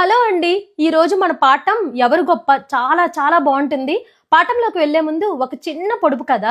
Hello అండి. ఈరోజు మన పాఠం ఎవరు గొప్ప చాలా చాలా బావుంటుంది. పాఠంలోకి వెళ్ళే ముందు ఒక చిన్న పొడుపు కథ.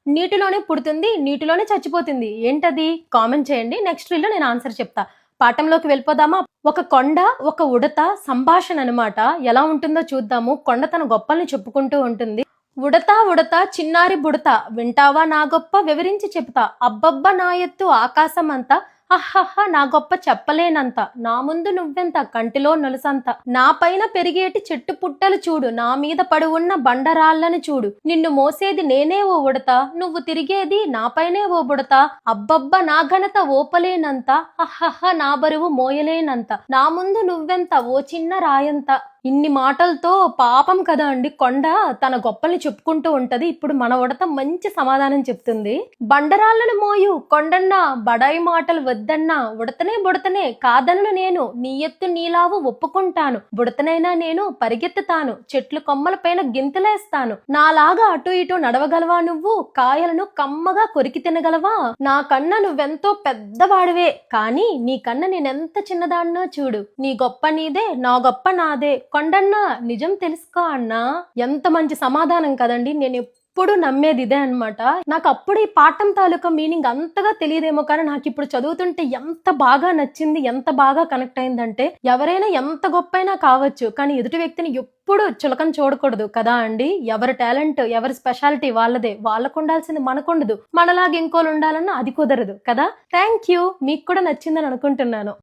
నీటిలోనే పుడుతుంది, నీటిలోనే చచ్చిపోతుంది. ఏంటది? కామెంట్ చేయండి. నెక్స్ట్ రీల్‌లో నేను ఆన్సర్ చెప్తా. పాఠంలోకి వెళ్ళిపోదామా? ఒక కొండ, ఒక ఉడత సంభాషణ అనమాట. ఎలా ఉంటుందో చూద్దాము. కొండ తన గొప్పల్ని చెప్పుకుంటూ ఉంటుంది. ఉడతా ఉడతా చిన్నారి బుడత వింటావా నా గొప్ప వివరించి చెప్తా అబ్బబ్బ నా ఎత్తు ఆకాశమంతా అహహ నా గొప్ప చెప్పలేనంత నా ముందు నువ్వెంత కంటిలో నొలుసంత నా పైన పెరిగేటి చెట్టు పుట్టలు చూడు నా మీద పడి ఉన్న బండరాళ్ళని చూడు నిన్ను మోసేది నేనే ఓ ఉడతా నువ్వు తిరిగేది నా పైనే ఓ బుడతా అబ్బబ్బ నా ఘనత ఓపలేనంత అహహ నా బరువు మోయలేనంత నా ముందు నువ్వెంత ఓ చిన్న రాయంత. ఇన్ని మాటలతో పాపం కదా అండి, కొండ తన గొప్పల్ని చెప్పుకుంటూ ఉంటది. ఇప్పుడు మన ఉడత మంచి సమాధానం చెప్తుంది. బండరాళ్ళను మోయు కొండన్నా బడాయి మాటలు వద్దన్నా బుడతనే కాదనను నేను నీ ఎత్తు నీలావు ఒప్పుకుంటాను బుడతనైనా నేను పరిగెత్తుతాను చెట్లు కొమ్మల పైన గింతలేస్తాను నాలాగా అటు ఇటు నడవగలవా నువ్వు కాయలను కమ్మగా కొరికి తినగలవా నా కన్నా నువ్వెంతో పెద్దవాడివే కానీ నీ కన్నా నేనెంత చిన్నదాన్నో చూడు నీ గొప్ప నీదే నా గొప్ప నాదే కొండన్నా నిజం తెలుసుకో అన్నా. ఎంత మంచి సమాధానం కదండి. నేను ఎప్పుడు నమ్మేది ఇదే అనమాట. నాకు అప్పుడు ఈ పాఠం తాలూకా మీనింగ్ అంతగా తెలియదేమో కానీ నాకు ఇప్పుడు చదువుతుంటే ఎంత బాగా నచ్చింది, ఎంత బాగా కనెక్ట్ అయిందంటే ఎవరైనా ఎంత గొప్పైనా కావచ్చు కానీ ఎదుటి వ్యక్తిని ఎప్పుడు చులకన చూడకూడదు కదా అండి. ఎవరి టాలెంట్ ఎవరి స్పెషాలిటీ వాళ్ళదే, వాళ్ళకు ఉండాల్సింది మనకుండదు. మనలాగా ఇంకోళ్ళు ఉండాలన్నా అది కుదరదు కదా. Thank you. మీకు కూడా నచ్చిందని అనుకుంటున్నాను.